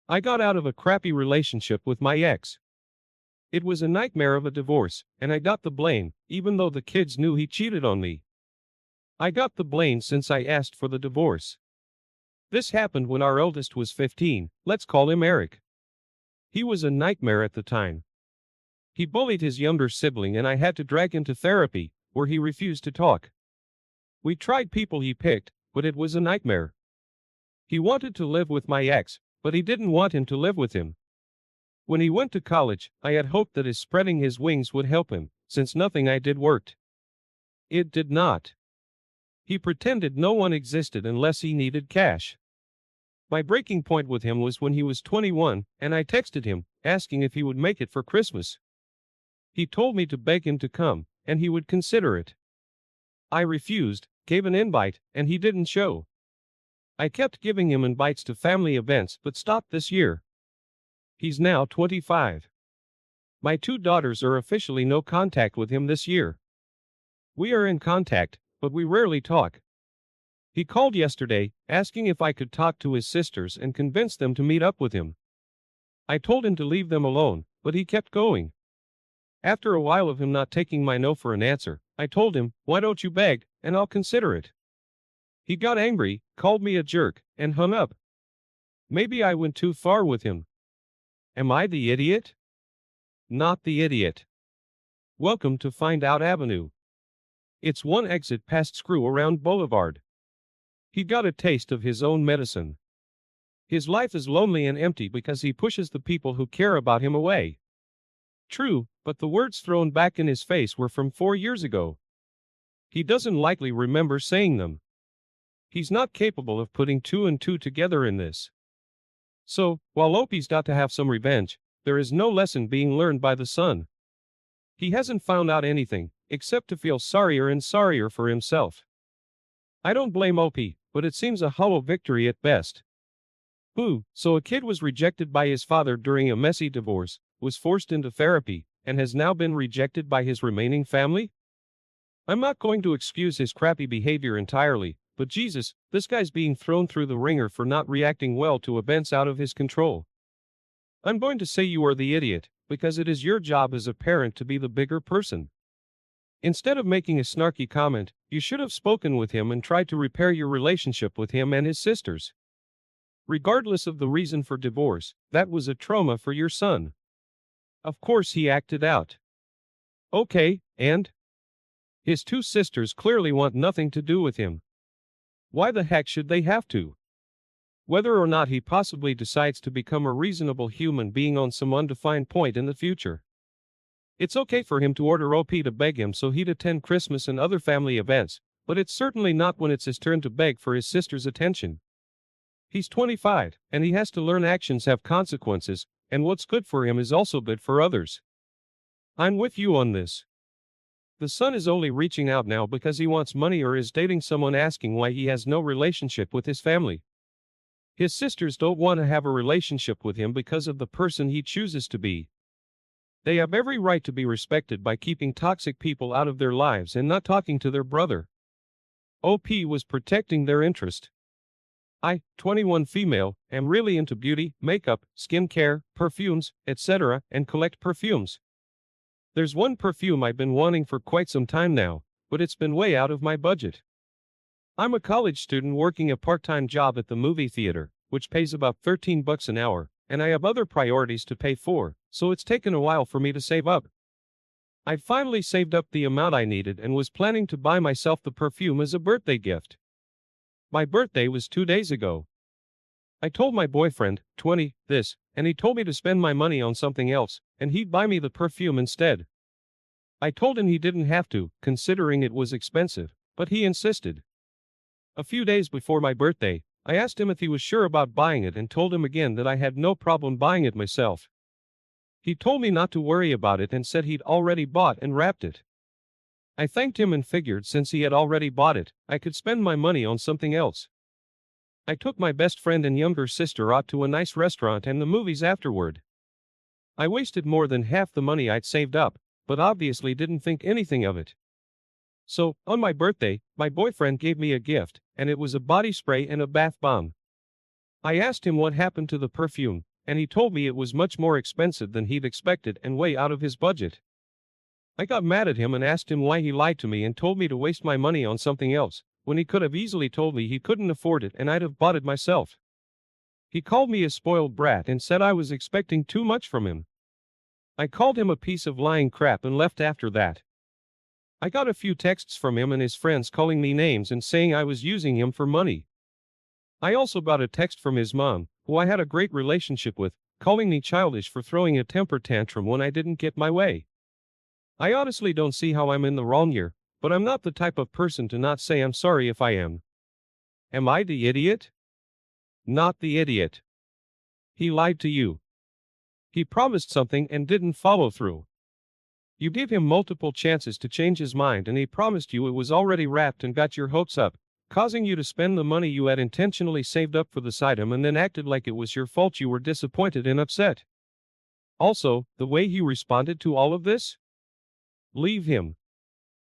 I got out of a crappy relationship with my ex. It was a nightmare of a divorce, and I got the blame, even though the kids knew he cheated on me. I got the blame since I asked for the divorce. This happened when our eldest was 15, let's call him Eric. He was a nightmare at the time. He bullied his younger sibling and I had to drag him to therapy, where he refused to talk. We tried people he picked, but it was a nightmare. He wanted to live with my ex, but he didn't want him to live with him. When he went to college, I had hoped that his spreading his wings would help him, since nothing I did worked. It did not. He pretended no one existed unless he needed cash. My breaking point with him was when he was 21, and I texted him, asking if he would make it for Christmas. He told me to beg him to come, and he would consider it. I refused, gave an invite, and he didn't show. I kept giving him invites to family events but stopped this year. He's now 25. My 2 daughters are officially no contact with him this year. We are in contact, but we rarely talk. He called yesterday, asking if I could talk to his sisters and convince them to meet up with him. I told him to leave them alone, but he kept going. After a while of him not taking my no for an answer, I told him, "Why don't you beg, and I'll consider it." He got angry, called me a jerk, and hung up. Maybe I went too far with him. Am I the idiot? Not the idiot. Welcome to Find Out Avenue. It's one exit past Screw Around Boulevard. He got a taste of his own medicine. His life is lonely and empty because he pushes the people who care about him away. True, but the words thrown back in his face were from 4 years ago. He doesn't likely remember saying them. He's not capable of putting 2 and 2 together in this. So, while Opie's got to have some revenge, there is no lesson being learned by the son. He hasn't found out anything, except to feel sorrier and sorrier for himself. I don't blame Opie, but it seems a hollow victory at best. So a kid was rejected by his father during a messy divorce, was forced into therapy, and has now been rejected by his remaining family? I'm not going to excuse his crappy behavior entirely, but Jesus, this guy's being thrown through the ringer for not reacting well to events out of his control. I'm going to say you are the idiot, because it is your job as a parent to be the bigger person. Instead of making a snarky comment, you should have spoken with him and tried to repair your relationship with him and his sisters. Regardless of the reason for divorce, that was a trauma for your son. Of course he acted out. Okay, and? His 2 sisters clearly want nothing to do with him. Why the heck should they have to? Whether or not he possibly decides to become a reasonable human being on some undefined point in the future. It's okay for him to order OP to beg him so he'd attend Christmas and other family events, but it's certainly not when it's his turn to beg for his sister's attention. He's 25, and he has to learn actions have consequences, and what's good for him is also good for others. I'm with you on this. The son is only reaching out now because he wants money or is dating someone asking why he has no relationship with his family. His sisters don't want to have a relationship with him because of the person he chooses to be. They have every right to be respected by keeping toxic people out of their lives and not talking to their brother. OP was protecting their interest. I, 21 female, am really into beauty, makeup, skincare, perfumes, etc., and collect perfumes. There's one perfume I've been wanting for quite some time now, but it's been way out of my budget. I'm a college student working a part-time job at the movie theater, which pays about $13 an hour, and I have other priorities to pay for, so it's taken a while for me to save up. I finally saved up the amount I needed and was planning to buy myself the perfume as a birthday gift. My birthday was 2 days ago. I told my boyfriend, 20, this, and he told me to spend my money on something else, and he'd buy me the perfume instead. I told him he didn't have to, considering it was expensive, but he insisted. A few days before my birthday, I asked him if he was sure about buying it and told him again that I had no problem buying it myself. He told me not to worry about it and said he'd already bought and wrapped it. I thanked him and figured since he had already bought it, I could spend my money on something else. I took my best friend and younger sister out to a nice restaurant and the movies afterward. I wasted more than half the money I'd saved up, but obviously didn't think anything of it. So, on my birthday, my boyfriend gave me a gift, and it was a body spray and a bath bomb. I asked him what happened to the perfume, and he told me it was much more expensive than he'd expected and way out of his budget. I got mad at him and asked him why he lied to me and told me to waste my money on something else, when he could have easily told me he couldn't afford it and I'd have bought it myself. He called me a spoiled brat and said I was expecting too much from him. I called him a piece of lying crap and left after that. I got a few texts from him and his friends calling me names and saying I was using him for money. I also got a text from his mom, who I had a great relationship with, calling me childish for throwing a temper tantrum when I didn't get my way. I honestly don't see how I'm in the wrong here, but I'm not the type of person to not say I'm sorry if I am. Am I the idiot? Not the idiot. He lied to you. He promised something and didn't follow through. You gave him multiple chances to change his mind and he promised you it was already wrapped and got your hopes up, causing you to spend the money you had intentionally saved up for this item and then acted like it was your fault. You were disappointed and upset. Also, the way he responded to all of this? Leave him.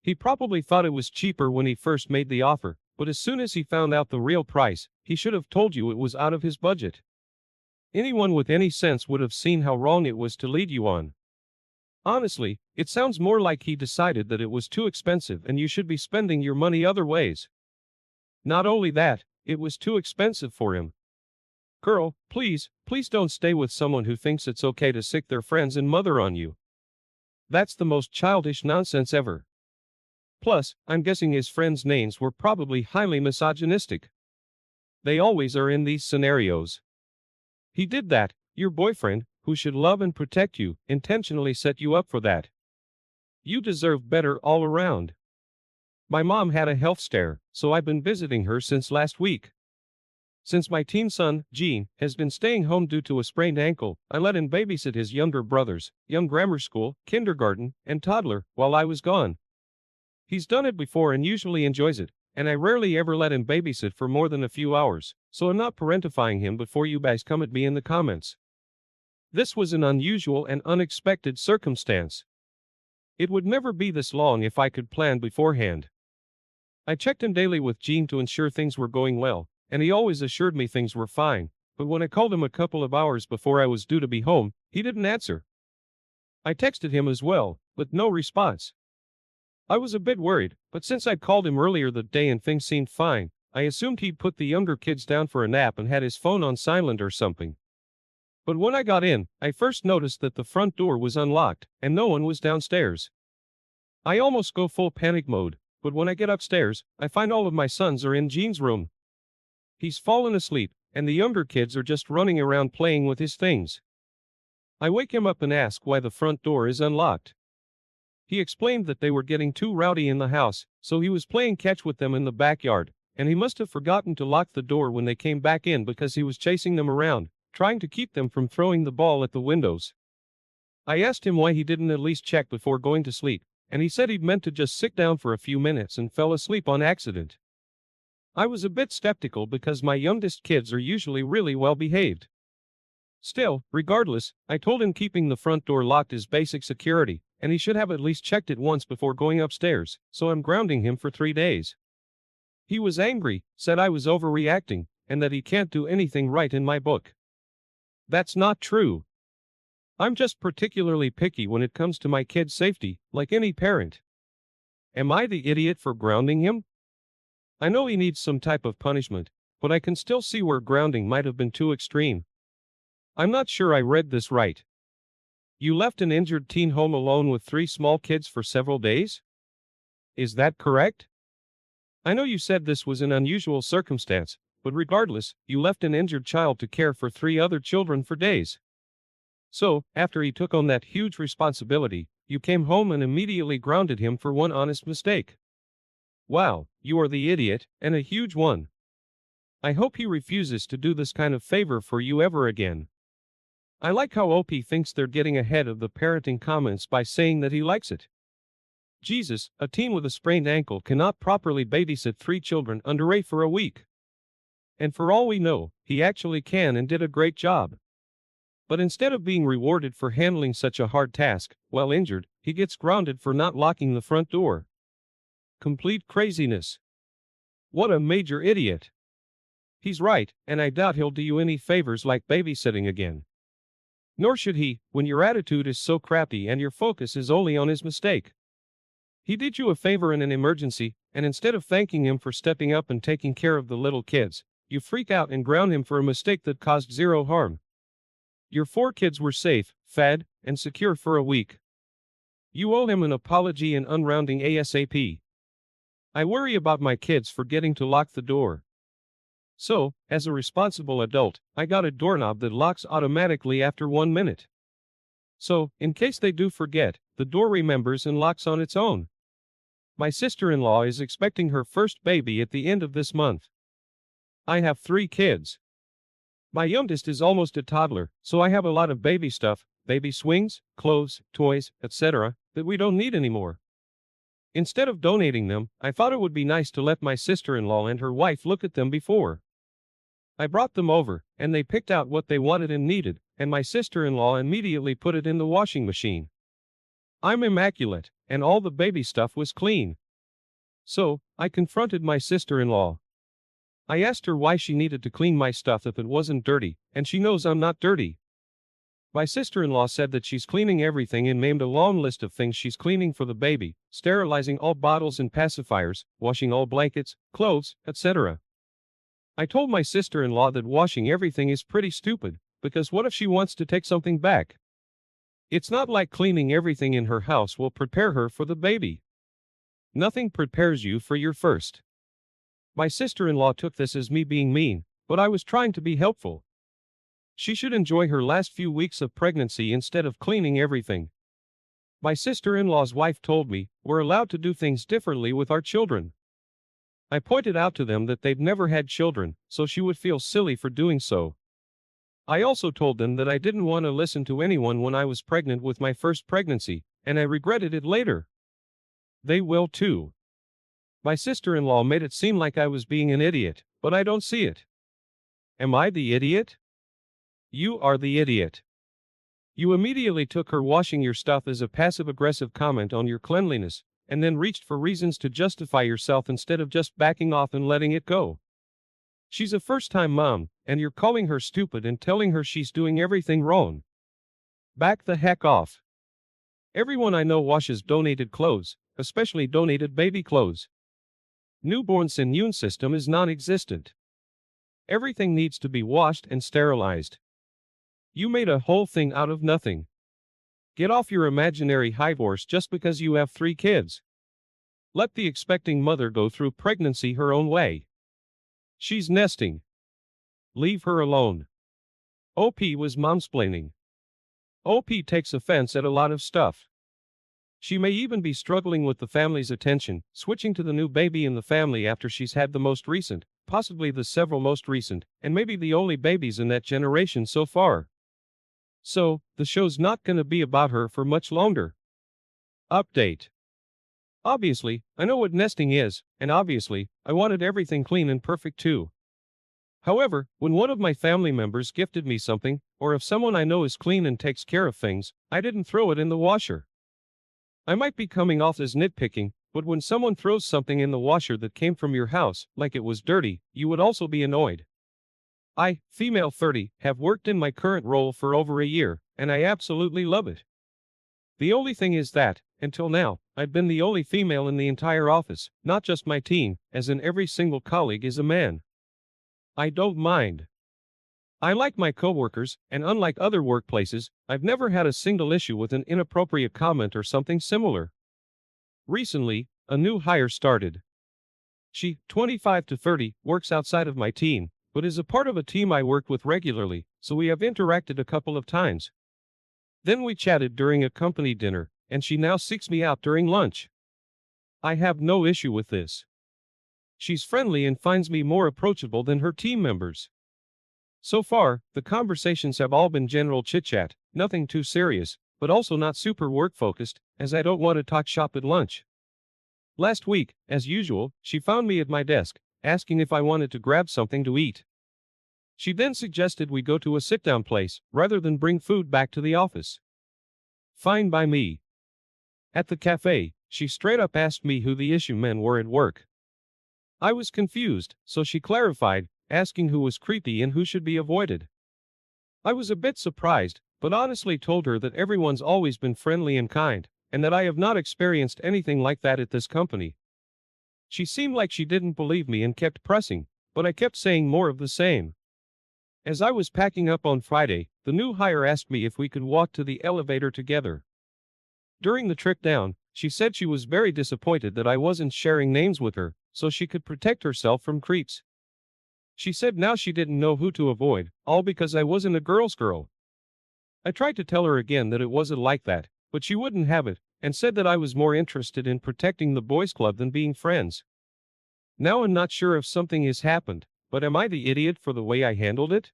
He probably thought it was cheaper when he first made the offer, but as soon as he found out the real price, he should have told you it was out of his budget. Anyone with any sense would have seen how wrong it was to lead you on. Honestly, it sounds more like he decided that it was too expensive and you should be spending your money other ways. Not only that, it was too expensive for him. Girl, please don't stay with someone who thinks it's okay to sick their friends and mother on you. That's the most childish nonsense ever. Plus, I'm guessing his friends' names were probably highly misogynistic. They always are in these scenarios. He did that. Your boyfriend, who should love and protect you, intentionally set you up for that. You deserve better all around. My mom had a health scare, so I've been visiting her since last week. Since my teen son, Gene, has been staying home due to a sprained ankle, I let him babysit his younger brothers, young grammar school, kindergarten, and toddler, while I was gone. He's done it before and usually enjoys it, and I rarely ever let him babysit for more than a few hours, so I'm not parentifying him before you guys come at me in the comments. This was an unusual and unexpected circumstance. It would never be this long if I could plan beforehand. I checked in daily with Gene to ensure things were going well, and he always assured me things were fine, but when I called him a couple of hours before I was due to be home, he didn't answer. I texted him as well, but no response. I was a bit worried, but since I'd called him earlier that day and things seemed fine, I assumed he'd put the younger kids down for a nap and had his phone on silent or something. But when I got in, I first noticed that the front door was unlocked, and no one was downstairs. I almost go full panic mode, but when I get upstairs, I find all of my sons are in Gene's room. He's fallen asleep, and the younger kids are just running around playing with his things. I wake him up and ask why the front door is unlocked. He explained that they were getting too rowdy in the house, so he was playing catch with them in the backyard, and he must have forgotten to lock the door when they came back in because he was chasing them around, trying to keep them from throwing the ball at the windows. I asked him why he didn't at least check before going to sleep, and he said he'd meant to just sit down for a few minutes and fell asleep on accident. I was a bit skeptical because my youngest kids are usually really well behaved. Still, regardless, I told him keeping the front door locked is basic security, and he should have at least checked it once before going upstairs, so I'm grounding him for 3 days. He was angry, said I was overreacting, and that he can't do anything right in my book. That's not true. I'm just particularly picky when it comes to my kid's safety, like any parent. Am I the idiot for grounding him? I know he needs some type of punishment, but I can still see where grounding might have been too extreme. I'm not sure I read this right. You left an injured teen home alone with 3 small kids for several days? Is that correct? I know you said this was an unusual circumstance, but regardless, you left an injured child to care for 3 other children for days. So, after he took on that huge responsibility, you came home and immediately grounded him for one honest mistake. Wow, you are the idiot, and a huge one. I hope he refuses to do this kind of favor for you ever again. I like how OP thinks they're getting ahead of the parenting comments by saying that he likes it. Jesus, a teen with a sprained ankle cannot properly babysit 3 children under 8 for a week. And for all we know, he actually can and did a great job. But instead of being rewarded for handling such a hard task, while injured, he gets grounded for not locking the front door. Complete craziness. What a major idiot. He's right, and I doubt he'll do you any favors like babysitting again. Nor should he, when your attitude is so crappy and your focus is only on his mistake. He did you a favor in an emergency, and instead of thanking him for stepping up and taking care of the little kids, you freak out and ground him for a mistake that caused zero harm. Your 4 kids were safe, fed, and secure for a week. You owe him an apology and unrounding ASAP. I worry about my kids forgetting to lock the door. So, as a responsible adult, I got a doorknob that locks automatically after 1 minute. So, in case they do forget, the door remembers and locks on its own. My sister-in-law is expecting her first baby at the end of this month. I have 3 kids. My youngest is almost a toddler, so I have a lot of baby stuff, baby swings, clothes, toys, etc., that we don't need anymore. Instead of donating them, I thought it would be nice to let my sister-in-law and her wife look at them before. I brought them over, and they picked out what they wanted and needed, and my sister-in-law immediately put it in the washing machine. I'm immaculate, and all the baby stuff was clean. So, I confronted my sister-in-law. I asked her why she needed to clean my stuff if it wasn't dirty, and she knows I'm not dirty. My sister-in-law said that she's cleaning everything and named a long list of things she's cleaning for the baby, sterilizing all bottles and pacifiers, washing all blankets, clothes, etc. I told my sister-in-law that washing everything is pretty stupid, because what if she wants to take something back? It's not like cleaning everything in her house will prepare her for the baby. Nothing prepares you for your first. My sister-in-law took this as me being mean, but I was trying to be helpful. She should enjoy her last few weeks of pregnancy instead of cleaning everything. My sister-in-law's wife told me we're allowed to do things differently with our children. I pointed out to them that they've never had children, so she would feel silly for doing so. I also told them that I didn't want to listen to anyone when I was pregnant with my first pregnancy, and I regretted it later. They will too. My sister-in-law made it seem like I was being an idiot, but I don't see it. Am I the idiot? You are the idiot. You immediately took her washing your stuff as a passive-aggressive comment on your cleanliness, and then reached for reasons to justify yourself instead of just backing off and letting it go. She's a first-time mom, and you're calling her stupid and telling her she's doing everything wrong. Back the heck off. Everyone I know washes donated clothes, especially donated baby clothes. Newborn's immune system is non-existent. Everything needs to be washed and sterilized. You made a whole thing out of nothing. Get off your imaginary high horse just because you have 3 kids. Let the expecting mother go through pregnancy her own way. She's nesting. Leave her alone. OP was momsplaining. OP takes offense at a lot of stuff. She may even be struggling with the family's attention, switching to the new baby in the family after she's had the most recent, possibly the several most recent, and maybe the only babies in that generation so far. So, the show's not gonna be about her for much longer. Update. Obviously, I know what nesting is, and obviously, I wanted everything clean and perfect too. However, when one of my family members gifted me something, or if someone I know is clean and takes care of things, I didn't throw it in the washer. I might be coming off as nitpicking, but when someone throws something in the washer that came from your house, like it was dirty, you would also be annoyed. I, female 30, have worked in my current role for over a year, and I absolutely love it. The only thing is that, until now, I've been the only female in the entire office, not just my team, as in every single colleague is a man. I don't mind. I like my coworkers, and unlike other workplaces, I've never had a single issue with an inappropriate comment or something similar. Recently, a new hire started. She, 25 to 30, works outside of my team, but is a part of a team I work with regularly, so we have interacted a couple of times. Then we chatted during a company dinner, and she now seeks me out during lunch. I have no issue with this. She's friendly and finds me more approachable than her team members. So far, the conversations have all been general chit-chat, nothing too serious, but also not super work-focused, as I don't want to talk shop at lunch. Last week, as usual, she found me at my desk, asking if I wanted to grab something to eat. She then suggested we go to a sit-down place, rather than bring food back to the office. Fine by me. At the cafe, she straight up asked me who the issue men were at work. I was confused, so she clarified, asking who was creepy and who should be avoided. I was a bit surprised, but honestly told her that everyone's always been friendly and kind, and that I have not experienced anything like that at this company. She seemed like she didn't believe me and kept pressing, but I kept saying more of the same. As I was packing up on Friday, the new hire asked me if we could walk to the elevator together. During the trip down, she said she was very disappointed that I wasn't sharing names with her, so she could protect herself from creeps. She said now she didn't know who to avoid, all because I wasn't a girl's girl. I tried to tell her again that it wasn't like that, but she wouldn't have it, and said that I was more interested in protecting the boys' club than being friends. Now I'm not sure if something has happened, but am I the idiot for the way I handled it?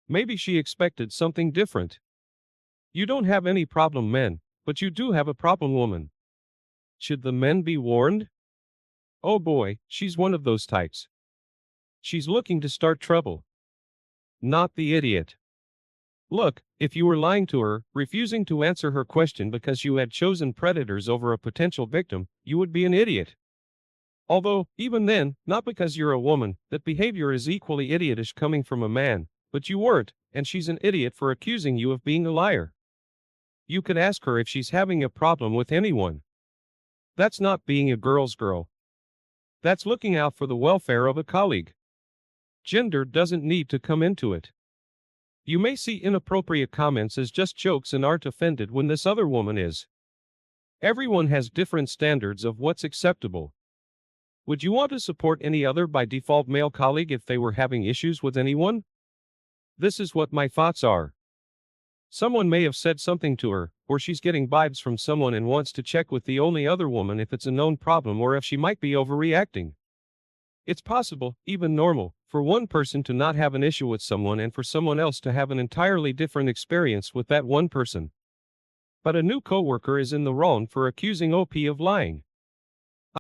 Maybe she expected something different. You don't have any problem men, but you do have a problem woman. Should the men be warned? Oh boy, she's one of those types. She's looking to start trouble. Not the idiot. Look, if you were lying to her, refusing to answer her question because you had chosen predators over a potential victim, you would be an idiot. Although, even then, not because you're a woman, that behavior is equally idiotish coming from a man, but you weren't, and she's an idiot for accusing you of being a liar. You could ask her if she's having a problem with anyone. That's not being a girl's girl. That's looking out for the welfare of a colleague. Gender doesn't need to come into it. You may see inappropriate comments as just jokes and aren't offended when this other woman is. Everyone has different standards of what's acceptable. Would you want to support any other by default male colleague if they were having issues with anyone? This is what my thoughts are. Someone may have said something to her, or she's getting vibes from someone and wants to check with the only other woman if it's a known problem or if she might be overreacting. It's possible, even normal, for one person to not have an issue with someone and for someone else to have an entirely different experience with that one person. But a new coworker is in the wrong for accusing OP of lying.